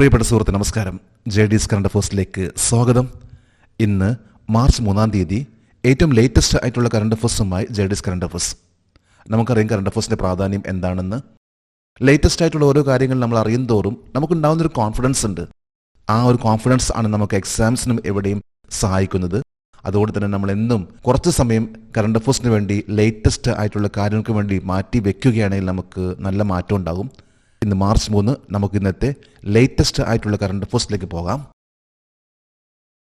പ്രിയപ്പെട്ട സുഹൃത്ത് നമസ്കാരം. JD's കറണ്ട് അഫേഴ്സിലേക്ക് സ്വാഗതം. ഇന്ന് മാർച്ച് 3 തീയതി ഏറ്റവും ലേറ്റസ്റ്റ് ആയിട്ടുള്ള കറണ്ട് അഫേഴ്സുമായി JD's കറണ്ട് അഫേഴ്സ്. നമുക്കറിയാം കറണ്ട് അഫേഴ്സിൻ്റെ പ്രാധാന്യം എന്താണെന്ന്. ലേറ്റസ്റ്റ് ആയിട്ടുള്ള ഓരോ കാര്യങ്ങൾ നമ്മൾ അറിയും തോറും നമുക്കുണ്ടാകുന്നൊരു കോൺഫിഡൻസ് ഉണ്ട്. ആ ഒരു കോൺഫിഡൻസ് ആണ് നമുക്ക് എക്സാംസിനും എവിടെയും സഹായിക്കുന്നത്. അതുകൊണ്ട് തന്നെ നമ്മൾ എന്നും കുറച്ച് സമയം കറണ്ട് അഫേഴ്സിന് വേണ്ടി ലേറ്റസ്റ്റ് ആയിട്ടുള്ള കാര്യങ്ങൾക്ക് വേണ്ടി മാറ്റി വെക്കുകയാണെങ്കിൽ നമുക്ക് നല്ല മാറ്റം ഉണ്ടാകും. ഇന്ന് മാർച്ച് 3 നമുക്ക് ഇന്നത്തെ ലേറ്റസ്റ്റ് ആയിട്ടുള്ള കറണ്ട് അഫേഴ്സിലേക്ക് പോകാം.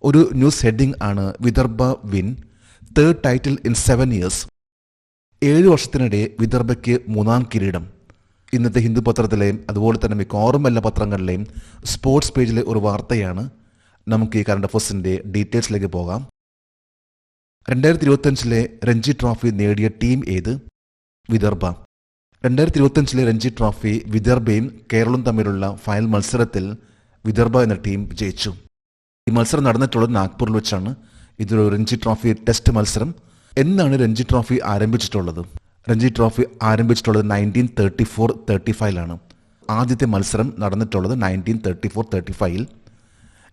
ഒരു ന്യൂസ് ഹെഡിംഗ് ആണ് Vidarbha win third title in 7 years. 7 വർഷത്തിനിടെ വിദർഭയ്ക്ക് 3ാം കിരീടം. ഇന്നത്തെ ഹിന്ദു പത്രത്തിലെയും അതുപോലെ തന്നെ മിക്കവാറും എല്ലാ പത്രങ്ങളിലെയും സ്പോർട്സ് പേജിലെ ഒരു വാർത്തയാണ്. നമുക്ക് ഈ കറണ്ട് അഫേഴ്സിൻ്റെ ഡീറ്റെയിൽസിലേക്ക് പോകാം. 2025 രഞ്ജി ട്രോഫി നേടിയ ടീം ഏത്? വിദർഭ. 2025 രഞ്ജി ട്രോഫി വിദർഭയും കേരളവും തമ്മിലുള്ള ഫൈനൽ മത്സരത്തിൽ വിദർഭ എന്ന ടീം വിജയിച്ചു. ഈ മത്സരം നടന്നിട്ടുള്ളത് നാഗ്പൂരിൽ വെച്ചാണ്. ഇതൊരു രഞ്ജി ട്രോഫി ടെസ്റ്റ് മത്സരം. എന്നാണ് രഞ്ജി ട്രോഫി ആരംഭിച്ചിട്ടുള്ളത്? രഞ്ജി ട്രോഫി ആരംഭിച്ചിട്ടുള്ളത് 1934-35 ആദ്യത്തെ മത്സരം നടന്നിട്ടുള്ളത് 1934-35.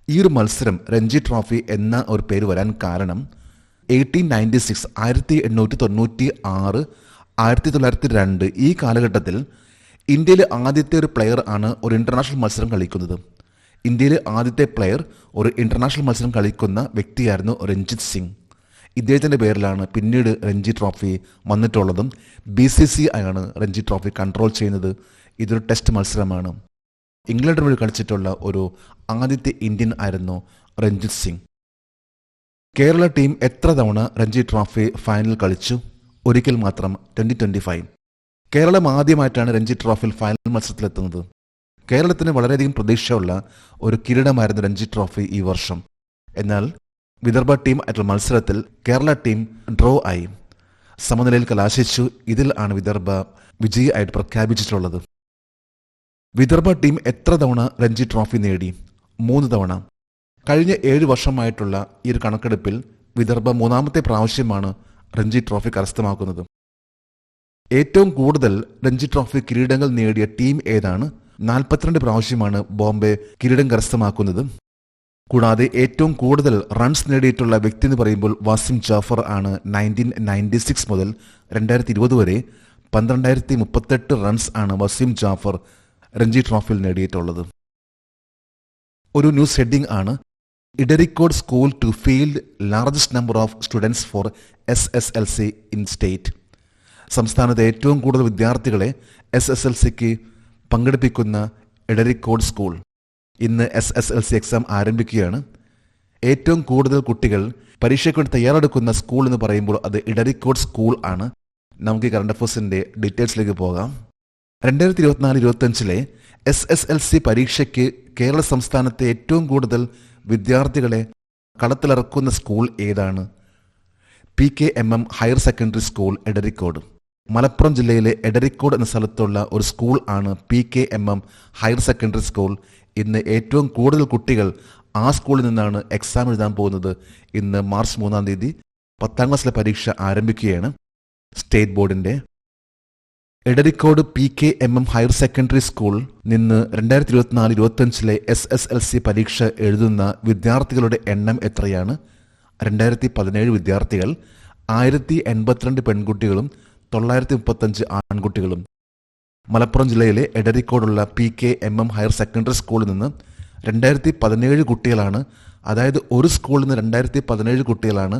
ഈ ഒരു മത്സരം രഞ്ജി ട്രോഫി എന്ന ഒരു പേര് വരാൻ കാരണം 1896 1896 1902 ഈ കാലഘട്ടത്തിൽ ഇന്ത്യയിലെ ആദ്യത്തെ ഒരു പ്ലെയർ ആണ് ഒരു ഇൻ്റർനാഷണൽ മത്സരം കളിക്കുന്നത്. ഇന്ത്യയിലെ ആദ്യത്തെ പ്ലെയർ ഒരു ഇൻ്റർനാഷണൽ മത്സരം കളിക്കുന്ന വ്യക്തിയായിരുന്നു രഞ്ജിത് സിംഗ്. ഇദ്ദേഹത്തിൻ്റെ പേരിലാണ് പിന്നീട് രഞ്ജി ട്രോഫി വന്നിട്ടുള്ളതും. BCCI ആണ് രഞ്ജി ട്രോഫി കൺട്രോൾ ചെയ്യുന്നത്. ഇതൊരു ടെസ്റ്റ് മത്സരമാണ്. ഇംഗ്ലണ്ടിന് വേണ്ടി കളിച്ചിട്ടുള്ള ഒരു ആദ്യത്തെ ഇന്ത്യൻ ആയിരുന്നു രഞ്ജിത് സിംഗ്. കേരള ടീം എത്ര തവണ രഞ്ജി ട്രോഫി ഫൈനൽ കളിച്ചു? ഒരിക്കൽ മാത്രം, 2025. കേരളം ആദ്യമായിട്ടാണ് രഞ്ജി ട്രോഫിയിൽ ഫൈനൽ മത്സരത്തിലെത്തുന്നത്. കേരളത്തിന് വളരെയധികം പ്രതീക്ഷയുള്ള ഒരു കിരീടമായിരുന്നു രഞ്ജി ട്രോഫി ഈ വർഷം. എന്നാൽ വിദർഭ ടീം ആയിട്ടുള്ള മത്സരത്തിൽ കേരള ടീം ഡ്രോ ആയി, സമനിലയിൽ കലാശിച്ചു. ഇതിൽ ആണ് വിദർഭ വിജയിയായിട്ട് പ്രഖ്യാപിച്ചിട്ടുള്ളത്. വിദർഭ ടീം എത്ര തവണ രഞ്ജി ട്രോഫി നേടി? 3 തവണ. കഴിഞ്ഞ 7 വർഷമായിട്ടുള്ള ഈ ഒരു കണക്കെടുപ്പിൽ വിദർഭ 3ാമത്തെ പ്രാവശ്യമാണ് രഞ്ജി ട്രോഫി കരസ്ഥമാക്കുന്നത്. ഏറ്റവും കൂടുതൽ രഞ്ജി ട്രോഫി കിരീടങ്ങൾ നേടിയ ടീം ഏതാണ്? 42 പ്രാവശ്യമാണ് ബോംബെ കിരീടം കരസ്ഥമാക്കുന്നത്. കൂടാതെ ഏറ്റവും കൂടുതൽ റൺസ് നേടിയിട്ടുള്ള വ്യക്തി എന്ന് പറയുമ്പോൾ വാസിം ജാഫർ ആണ്. 1996 മുതൽ 2020 വരെ 12038 റൺസ് ആണ് വസീം ജാഫർ രഞ്ജി ട്രോഫിയിൽ നേടിയിട്ടുള്ളത്. ഒരു ന്യൂസ് ഹെഡിംഗ് ആണ് Edarikode school to field largest number of students for SSLC in state. സംസ്ഥാനത്തെ ഏറ്റവും കൂടുതൽ വിദ്യാർത്ഥികളെ SSLCക്ക് പങ്കെടുപ്പിക്കുന്ന ഇഡരിക്കോട് സ്കൂൾ ഇന്ന് SSLC എക്സാം ആരംഭിക്കുകയാണ്. ഏറ്റവും കൂടുതൽ കുട്ടികൾ പരീക്ഷയ്ക്ക് വേണ്ടി തയ്യാറെടുക്കുന്ന സ്കൂൾ എന്ന് പറയുമ്പോൾ അത് ഇഡരിക്കോട് സ്കൂൾ ആണ്. നമുക്ക് ഈ കറണ്ട് അഫേഴ്സിൻ്റെ ഡീറ്റെയിൽസിലേക്ക് പോകാം. 2024-25 SSLC പരീക്ഷയ്ക്ക് കേരള സംസ്ഥാനത്തെ ഏറ്റവും കൂടുതൽ വിദ്യാർത്ഥികളെ കളത്തിലിറക്കുന്ന സ്കൂൾ ഏതാണ്? PKMM higher secondary school Edarikode. Malappuram ജില്ലയിലെ എടരിക്കോട് എന്ന സ്ഥലത്തുള്ള ഒരു സ്കൂൾ ആണ് PKMM ഹയർ സെക്കൻഡറി സ്കൂൾ. ഇന്ന് ഏറ്റവും കൂടുതൽ കുട്ടികൾ ആ സ്കൂളിൽ നിന്നാണ് എക്സാം എഴുതാൻ പോകുന്നത്. ഇന്ന് മാർച്ച് 3 തീയതി 10ാം ക്ലാസ്സിലെ പരീക്ഷ ആരംഭിക്കുകയാണ് സ്റ്റേറ്റ് ബോർഡിൻ്റെ. Edarikode PKMM higher secondary school നിന്ന് 2024-25 SSLC പരീക്ഷ എഴുതുന്ന വിദ്യാർത്ഥികളുടെ എണ്ണം എത്രയാണ്? 2017 വിദ്യാർത്ഥികൾ, 1082 പെൺകുട്ടികളും 935 ആൺകുട്ടികളും. മലപ്പുറം ജില്ലയിലെ എടരിക്കോടുള്ള PKMM ഹയർ സെക്കൻഡറി സ്കൂളിൽ നിന്ന് 2017 കുട്ടികളാണ്, അതായത് ഒരു സ്കൂളിൽ നിന്ന് 2017 കുട്ടികളാണ്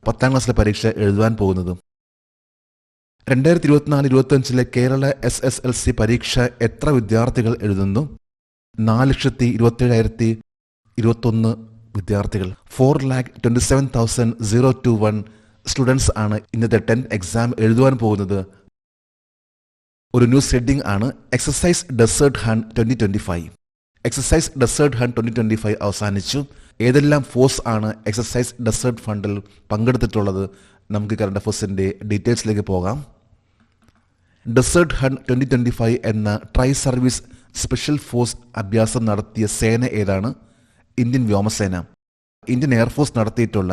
10ാം ക്ലാസ്സിലെ പരീക്ഷ എഴുതുവാൻ പോകുന്നത്. 2024-25 കേരള SSLC പരീക്ഷ എത്ര വിദ്യാർത്ഥികൾ എഴുതുന്നു? 4,27,021 വിദ്യാർത്ഥികൾ. 4,27,021 സ്റ്റുഡൻസ് ആണ് ഇന്നത്തെ 10th എക്സാം എഴുതുവാൻ പോകുന്നത്. ഒരു ന്യൂസ് ഹെഡിംഗ് ആണ് exercise desert hunt 2025. Exercise desert hunt 2025 അവസാനിച്ചു. ഏതെല്ലാം ഫോഴ്സ് ആണ് എക്സസൈസ് ഡെസേർട്ട് ഫണ്ടിൽ പങ്കെടുത്തിട്ടുള്ളത്? നമുക്ക് കറണ്ട് അഫേഴ്സിൻ്റെ ഡീറ്റെയിൽസിലേക്ക് പോകാം. ഡെസേർട്ട് ഹണ്ട് 2025 എന്ന ട്രൈ സർവീസ് സ്പെഷ്യൽ ഫോഴ്സ് അഭ്യാസം നടത്തിയ സേന ഏതാണ്? ഇന്ത്യൻ വ്യോമസേന. ഇന്ത്യൻ എയർഫോഴ്സ് നടത്തിയിട്ടുള്ള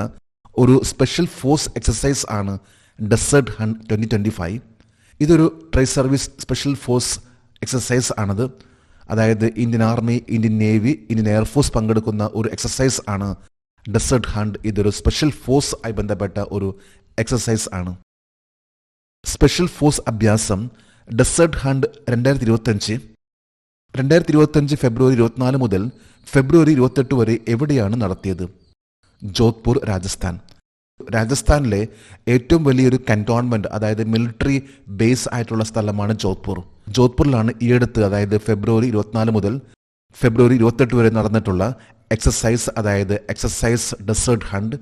ഒരു സ്പെഷ്യൽ ഫോഴ്സ് എക്സസൈസ് ആണ് ഡെസേർട്ട് ഹണ്ട് 2025. ഇതൊരു try service special force exercise ആണത്. അതായത് Indian army, Indian navy, Indian air force പങ്കെടുക്കുന്ന ഒരു എക്സസൈസ് ആണ് ഡെസേർട്ട് ഹണ്ട്. ഇതൊരു സ്പെഷ്യൽ ഫോഴ്സ് ആയി ബന്ധപ്പെട്ട ഒരു എക്സസൈസ് ആണ്. സ്പെഷ്യൽ ഫോഴ്സ് അഭ്യാസം ഡെസേർട്ട് ഹണ്ട് 2025 ഫെബ്രുവരി 24 മുതൽ ഫെബ്രുവരി 28 വരെ എവിടെയാണ് നടത്തിയത്? ജോധ്പൂർ, രാജസ്ഥാൻ. രാജസ്ഥാനിലെ ഏറ്റവും വലിയൊരു കന്റോൺമെന്റ്, അതായത് മിലിറ്ററി ബേസ് ആയിട്ടുള്ള സ്ഥലമാണ് ജോധ്പൂർ. ജോധ്പൂരിലാണ് ഈയടുത്ത്, അതായത് ഫെബ്രുവരി 24 മുതൽ ഫെബ്രുവരി 28 വരെ നടന്നിട്ടുള്ള എക്സസൈസ്, അതായത് എക്സസൈസ് ഡെസേർട്ട് ഹണ്ട്.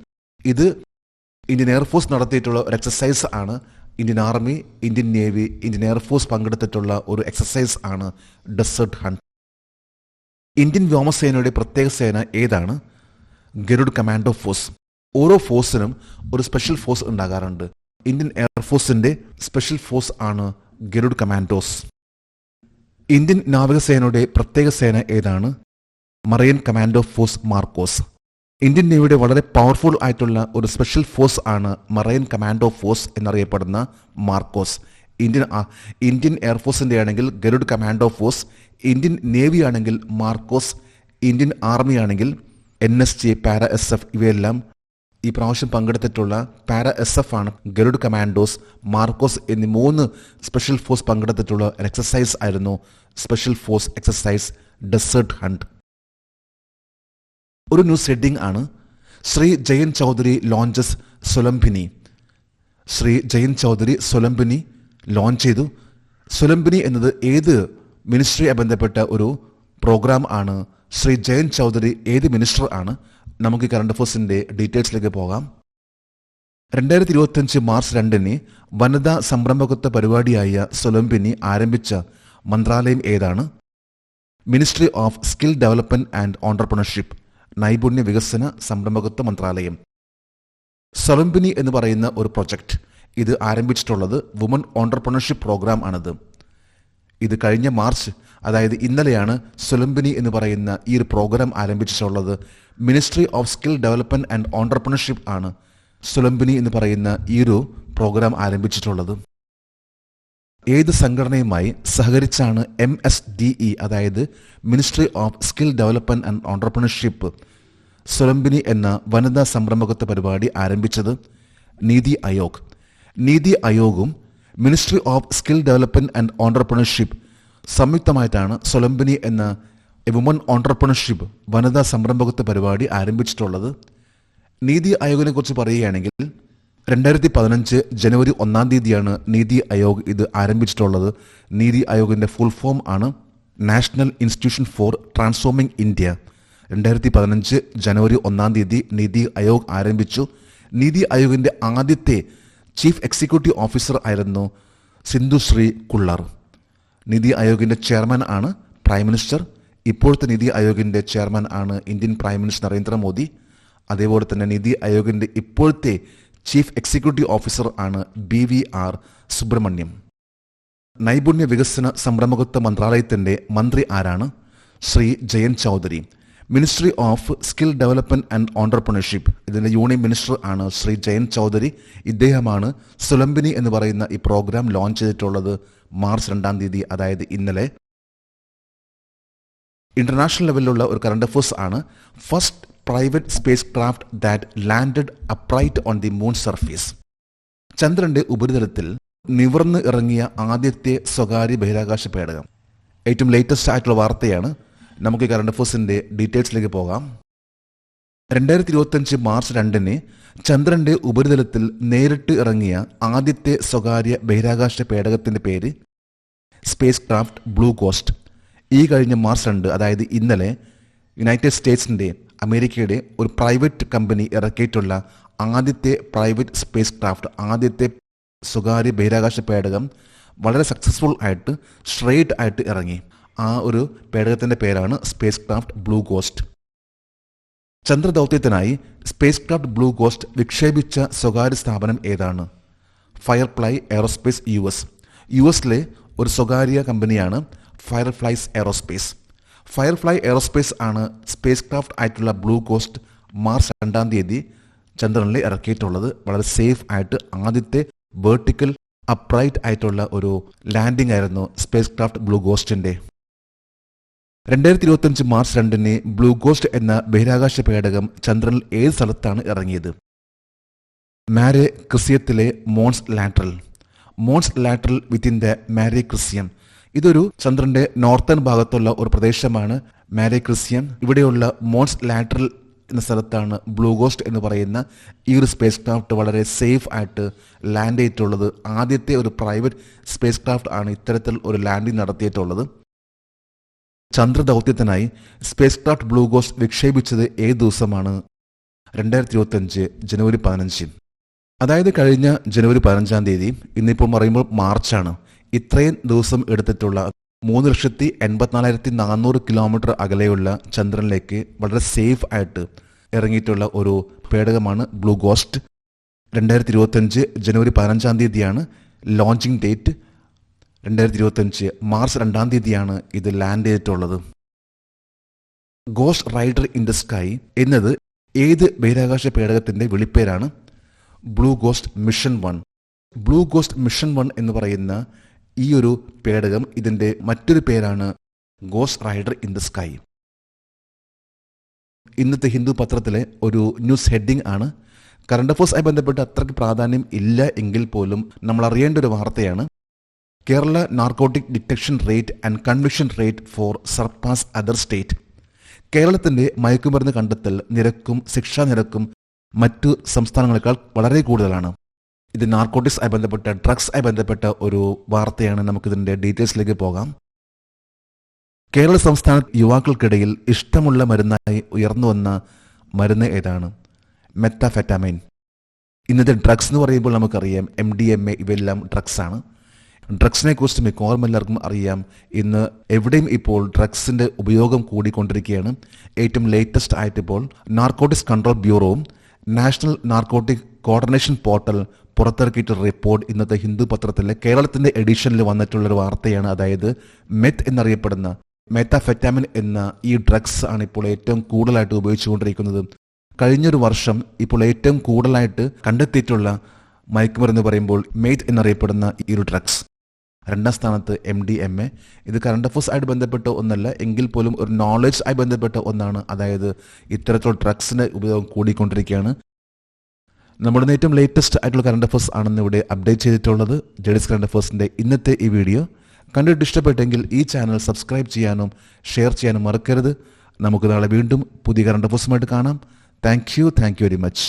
ഇത് ഇന്ത്യൻ എയർഫോഴ്സ് നടത്തിയിട്ടുള്ള ഒരു എക്സസൈസ് ആണ്. Indian army, Indian navy, Indian air force പങ്കെടുത്തിട്ടുള്ള ഒരു എക്സസൈസ് ആണ് ഡെസേർട്ട് ഹണ്ട്. ഇന്ത്യൻ വ്യോമസേനയുടെ പ്രത്യേക സേന ഏതാണ്? Garud commando force. ഓരോ ഫോഴ്സിനും ഒരു സ്പെഷ്യൽ ഫോഴ്സ് ഉണ്ടാകാറുണ്ട്. ഇന്ത്യൻ എയർഫോഴ്സിന്റെ സ്പെഷ്യൽ ഫോഴ്സ് ആണ് ഗരുഡ് കമാൻഡോസ്. ഇന്ത്യൻ നാവികസേനയുടെ പ്രത്യേക സേന ഏതാണ്? Marine commando force MARCOS. Indian നേവിയുടെ വളരെ പവർഫുൾ ആയിട്ടുള്ള ഒരു സ്പെഷ്യൽ ഫോഴ്സ് ആണ് മറൈൻ കമാൻഡോ ഫോഴ്സ് എന്നറിയപ്പെടുന്ന മാർക്കോസ്. ഇന്ത്യൻ എയർഫോഴ്സിന്റെ ആണെങ്കിൽ Garud commando force, Indian navy ആണെങ്കിൽ മാർക്കോസ്, ഇന്ത്യൻ ആർമി ആണെങ്കിൽ NSG, പാരാ SF ഇവയെല്ലാം ഈ പ്രാവശ്യം പങ്കെടുത്തിട്ടുള്ള പാരാ SF ആണ്. ഗരുഡ് കമാൻഡോസ്, മാർക്കോസ് എന്നീ 3 സ്പെഷ്യൽ ഫോഴ്സ് പങ്കെടുത്തിട്ടുള്ള ഒരു എക്സസൈസ് ആയിരുന്നു special force exercise desert hunt. ഒരു ന്യൂസ് ഹെഡിംഗ് ആണ് ശ്രീ ജയന്ത് ചൗധരി ലോഞ്ചസ് സൊലംബിനി. ശ്രീ ജയന്ത് ചൗധരി സൊലംബിനി ലോഞ്ച് ചെയ്തു. സൊലംബിനി എന്നത് ഏത് മിനിസ്ട്രിയുമായി ബന്ധപ്പെട്ട ഒരു പ്രോഗ്രാം ആണ്? ശ്രീ ജയന്ത് ചൗധരി ഏത് മിനിസ്റ്റർ ആണ്? നമുക്ക് കറണ്ട് അഫയേഴ്സിന്റെ ഡീറ്റെയിൽസിലേക്ക് പോകാം. 2025 മാർച്ച് 2 വനിതാ സംരംഭകത്വ പരിപാടിയായ സൊലംബിനി ആരംഭിച്ച മന്ത്രാലയം ഏതാണ്? Ministry of skill development and entrepreneurship, നൈപുണ്യ വികസന സംരംഭകത്വ മന്ത്രാലയം. സൊലംബിനി എന്ന് പറയുന്ന ഒരു പ്രൊജക്ട് ഇത് ആരംഭിച്ചിട്ടുള്ളത് വുമൺ ഓണ്ടർപ്രണർഷിപ്പ് പ്രോഗ്രാം ആണിത്. ഇത് കഴിഞ്ഞ മാർച്ച്, അതായത് ഇന്നലെയാണ് സൊലംബിനി എന്ന് പറയുന്ന ഈ ഒരു പ്രോഗ്രാം ആരംഭിച്ചിട്ടുള്ളത്. Ministry of skill development and entrepreneurship ആണ് സൊലംബിനി എന്ന് പറയുന്ന ഈ ഒരു പ്രോഗ്രാം ആരംഭിച്ചിട്ടുള്ളത്. ഏത് സംഘടനയുമായി സഹകരിച്ചാണ് MSDE, അതായത് ministry of skill development and entrepreneurship, സൊലംബിനി എന്ന വനിതാ സംരംഭകത്വ പരിപാടി ആരംഭിച്ചത്? നീതി ആയോഗ്. നീതി ആയോഗും ministry of skill development and entrepreneurship സംയുക്തമായിട്ടാണ് സൊലംബിനി എന്ന വുമൺ ഓണ്ടർപ്രണർഷിപ്പ് വനിതാ സംരംഭകത്വ പരിപാടി ആരംഭിച്ചിട്ടുള്ളത്. നീതി ആയോഗിനെ കുറിച്ച് പറയുകയാണെങ്കിൽ 2015 ജനുവരി 1 നീതി ആയോഗ് ഇത് ആരംഭിച്ചിട്ടുള്ളത്. നീതി ആയോഗിന്റെ ഫുൾ ഫോം ആണ് national institution for transforming India. 2015 ജനുവരി 1 നീതി ആയോഗ് ആരംഭിച്ചു. നീതി ആയോഗിന്റെ ആദ്യത്തെ ചീഫ് എക്സിക്യൂട്ടീവ് ഓഫീസർ ആയിരുന്നു സിന്ധുശ്രീ കുള്ളർ. നീതി ആയോഗിന്റെ ചെയർമാൻ ആണ് പ്രൈം മിനിസ്റ്റർ. ഇപ്പോഴത്തെ നീതി ആയോഗിന്റെ ചെയർമാൻ ആണ് ഇന്ത്യൻ പ്രൈം മിനിസ്റ്റർ നരേന്ദ്രമോദി. അതേപോലെ തന്നെ നീതി ആയോഗിന്റെ ഇപ്പോഴത്തെ ചീഫ് എക്സിക്യൂട്ടീവ് ഓഫീസർ ആണ് BVR സുബ്രഹ്മണ്യം. നൈപുണ്യ വികസന സംരംഭകത്വ മന്ത്രാലയത്തിന്റെ മന്ത്രി ആരാണ്? Shri Jayant Chaudhary. Ministry of skill development and entrepreneurship ഇതിന്റെ യൂണിയൻ മിനിസ്റ്റർ ആണ് ശ്രീ ജയന്ത് ചൗധരി. ഇദ്ദേഹമാണ് സൊലംബിനി എന്ന് പറയുന്ന ഈ പ്രോഗ്രാം ലോഞ്ച് ചെയ്തിട്ടുള്ളത് മാർച്ച് 2, അതായത് ഇന്നലെ. ഇന്റർനാഷണൽ ലെവലിലുള്ള ഒരു കറണ്ട് അഫയേഴ്സ് ആണ് first private space craft that landed upright on the moon surface. ചന്ദ്രന്റെ ഉപരിതലത്തിൽ നിവർന്ന് ഇറങ്ങിയ ആദ്യത്തെ സ്വകാര്യ ബഹിരാകാശ പേടകം. ഏറ്റവും ലേറ്റസ്റ്റ് ആയിട്ടുള്ള വാർത്തയാണ്. നമുക്ക് കറണ്ട് അഫയേഴ്സിന്റെ ഡീറ്റെയിൽസിലേക്ക് പോകാം. 2025 മാർച്ച് 2 ചന്ദ്രന്റെ ഉപരിതലത്തിൽ നേരിട്ട് ഇറങ്ങിയ ആദ്യത്തെ സ്വകാര്യ ബഹിരാകാശ പേടകത്തിന്റെ പേര് സ്പേസ് ക്രാഫ്റ്റ് ബ്ലൂ ഗോസ്റ്റ്. ഈ കഴിഞ്ഞ മാർച്ച് 2, അതായത് ഇന്നലെ, യുണൈറ്റഡ് സ്റ്റേറ്റ്സിന്റെ, അമേരിക്കയുടെ ഒരു പ്രൈവറ്റ് കമ്പനി ഇറക്കിയിട്ടുള്ള ആദ്യത്തെ പ്രൈവറ്റ് സ്പേസ് ക്രാഫ്റ്റ്, ആദ്യത്തെ സ്വകാര്യ ബഹിരാകാശ പേടകം വളരെ സക്സസ്ഫുൾ ആയിട്ട് സ്ട്രെയിറ്റ് ആയിട്ട് ഇറങ്ങി. ആ ഒരു പേടകത്തിന്റെ പേരാണ് സ്പേസ് ക്രാഫ്റ്റ് ബ്ലൂ ഗോസ്റ്റ്. ചന്ദ്രദൗത്യത്തിനായി സ്പേസ് ക്രാഫ്റ്റ് ബ്ലൂ ഗോസ്റ്റ് വിക്ഷേപിച്ച സ്വകാര്യ സ്ഥാപനം ഏതാണ്? ഫയർഫ്ലൈ എയറോസ്പേസ് US-ലെ ഒരു സ്വകാര്യ കമ്പനിയാണ് ഫയർഫ്ലൈസ് എയറോസ്പേസ്. ഫയർഫ്ലൈ എയറോസ്പേസ് ആണ് സ്പേസ് ക്രാഫ്റ്റ് ആയിട്ടുള്ള ബ്ലൂ ഗോസ്റ്റ് മാർച്ച് 2 ചന്ദ്രനിൽ ഇറക്കിയിട്ടുള്ളത്. വളരെ സേഫ് ആയിട്ട് ആദ്യത്തെ വേർട്ടിക്കൽ അപ്രൈറ്റ് ആയിട്ടുള്ള ഒരു ലാൻഡിംഗ് ആയിരുന്നു സ്പേസ് ക്രാഫ്റ്റ് ബ്ലൂ ഗോസ്റ്റിന്റെ. 2025 മാർച്ച് 2 ബ്ലൂ ഗോസ്റ്റ് എന്ന ബഹിരാകാശ പേടകം ചന്ദ്രനിൽ ഏത് സ്ഥലത്താണ് ഇറങ്ങിയത്? മാരെ ക്രിസിയത്തിലെ Mons Latreille within the Mare Crisium. ഇതൊരു ചന്ദ്രന്റെ നോർത്തേൺ ഭാഗത്തുള്ള ഒരു പ്രദേശമാണ് മാരെ ക്രിസിയം. ഇവിടെയുള്ള മോൺസ് ലാറ്ററൽ എന്ന സ്ഥലത്താണ് ബ്ലൂ ഗോസ്റ്റ് എന്ന് പറയുന്ന ഈ ഒരു സ്പേസ് ക്രാഫ്റ്റ് വളരെ സേഫ് ആയിട്ട് ലാൻഡ് ചെയ്തിട്ടുള്ളത്. ആദ്യത്തെ ഒരു പ്രൈവറ്റ് സ്പേസ് ക്രാഫ്റ്റ് ആണ് ഇത്തരത്തിൽ ഒരു ലാൻഡിംഗ് നടത്തിയിട്ടുള്ളത്. ചന്ദ്രദൗത്യത്തിനായി സ്പേസ് ക്രാഫ്റ്റ് ബ്ലൂ ഗോസ്റ്റ് വിക്ഷേപിച്ചത് ഏത് ദിവസമാണ്? 2025 ജനുവരി 15. അതായത് കഴിഞ്ഞ ജനുവരി 15 ഇന്നിപ്പോൾ പറയുമ്പോൾ മാർച്ചാണ്. ഇത്രയും ദിവസം എടുത്തിട്ടുള്ള 3,84,400 കിലോമീറ്റർ അകലെയുള്ള ചന്ദ്രനിലേക്ക് വളരെ സേഫ് ആയിട്ട് ഇറങ്ങിയിട്ടുള്ള ഒരു പേടകമാണ് ബ്ലൂ ഗോസ്റ്റ്. 2025 ജനുവരി 15 ലോഞ്ചിങ് ഡേറ്റ്. 2025 മാർച്ച് 2 ഇത് ലാൻഡ് ചെയ്തിട്ടുള്ളത്. Ghost Rider in the sky എന്നത് ഏത് ബഹിരാകാശ പേടകത്തിന്റെ വിളിപ്പേരാണ്? Blue Ghost mission 1. Blue Ghost mission 1 എന്ന് പറയുന്ന ഈ ഒരു പേടകം ഇതിന്റെ മറ്റൊരു പേരാണ് Ghost Rider in the sky. ഇന്നത്തെ ഹിന്ദു പത്രത്തിലെ ഒരു ന്യൂസ് ഹെഡിംഗ് ആണ്. കറണ്ട് അഫയേഴ്സുമായി ബന്ധപ്പെട്ട് അത്രയ്ക്ക് പ്രാധാന്യം ഇല്ല എങ്കിൽ പോലും നമ്മൾ അറിയേണ്ട ഒരു വാർത്തയാണ്. Kerala narcotic detection rate and conviction rate far surpass other state. കേരളത്തിന്റെ മയക്കുമരുന്ന് കണ്ടെത്തൽ നിരക്കും ശിക്ഷാ നിരക്കും മറ്റു സംസ്ഥാനങ്ങളെക്കാൾ വളരെ കൂടുതലാണ്. ഇത് നാർക്കോട്ടിക്സ് ആയി ബന്ധപ്പെട്ട ഡ്രഗ്സ് ആയി ബന്ധപ്പെട്ട ഒരു വാർത്തയാണ്. നമുക്കിതിന്റെ ഡീറ്റെയിൽസിലേക്ക് പോകാം. കേരള സംസ്ഥാന യുവാക്കൾക്കിടയിൽ ഇഷ്ടമുള്ള മരുന്നായി ഉയർന്നു വന്ന മരുന്ന് ഏതാണ്? മെത്താഫെറ്റാമൈൻ. ഇന്നത്തെ ഡ്രഗ്സ് എന്ന് പറയുമ്പോൾ നമുക്കറിയാം MDMA ഇവയെല്ലാം ഡ്രഗ്സ് ആണ്. ഡ്രഗ്സിനെ കുറിച്ച് മിക്കവാറും എല്ലാവർക്കും അറിയാം. ഇന്ന് എവിടെയും ഇപ്പോൾ ഡ്രഗ്സിന്റെ ഉപയോഗം കൂടിക്കൊണ്ടിരിക്കുകയാണ്. ഏറ്റവും ലേറ്റസ്റ്റ് ആയിട്ട് ഇപ്പോൾ നാർക്കോട്ടിക്സ് കൺട്രോൾ ബ്യൂറോവും നാഷണൽ നാർക്കോട്ടിക് കോർഡിനേഷൻ പോർട്ടൽ പുറത്തിറക്കിയിട്ടൊരു റിപ്പോർട്ട് ഇന്നത്തെ ഹിന്ദു പത്രത്തിലെ കേരളത്തിന്റെ എഡിഷനിൽ വന്നിട്ടുള്ളൊരു വാർത്തയാണ്. അതായത് മെത്ത് എന്നറിയപ്പെടുന്ന മെത്താഫെറ്റാമിൻ എന്ന ഈ ഡ്രഗ്സ് ആണ് ഇപ്പോൾ ഏറ്റവും കൂടുതലായിട്ട് ഉപയോഗിച്ചുകൊണ്ടിരിക്കുന്നത്. കഴിഞ്ഞൊരു വർഷം ഇപ്പോൾ ഏറ്റവും കൂടുതലായിട്ട് കണ്ടെത്തിയിട്ടുള്ള മയക്കുമരുന്ന് പറയുമ്പോൾ മെയ്ത്ത് എന്നറിയപ്പെടുന്ന ഈ ഒരു ഡ്രഗ്സ്. 2ാം സ്ഥാനത്ത് MDMA. ഇത് കറണ്ട് അഫയേഴ്സ് ആയിട്ട് ബന്ധപ്പെട്ട ഒന്നല്ല എങ്കിൽ പോലും ഒരു നോളജ് ആയി ബന്ധപ്പെട്ട ഒന്നാണ്. അതായത് ഇത്തരത്തിലുള്ള ഡ്രഗ്സിന്റെ ഉപയോഗം കൂടിക്കൊണ്ടിരിക്കുകയാണ്. നമ്മുടെ ഏറ്റവും ലേറ്റസ്റ്റ് ആയിട്ടുള്ള കറണ്ട് അഫയേഴ്സ് ആണെന്ന് ഇവിടെ അപ്ഡേറ്റ് ചെയ്തിട്ടുള്ളത്. ജഡീസ് കറണ്ട് അഫയേഴ്സിന്റെ ഇന്നത്തെ ഈ വീഡിയോ കണ്ടിട്ട് ഇഷ്ടപ്പെട്ടെങ്കിൽ ഈ ചാനൽ സബ്സ്ക്രൈബ് ചെയ്യാനും ഷെയർ ചെയ്യാനും മറക്കരുത്. നമുക്ക് നാളെ വീണ്ടും പുതിയ കറണ്ട് അഫയേഴ്സുമായിട്ട് കാണാം. Thank you very much.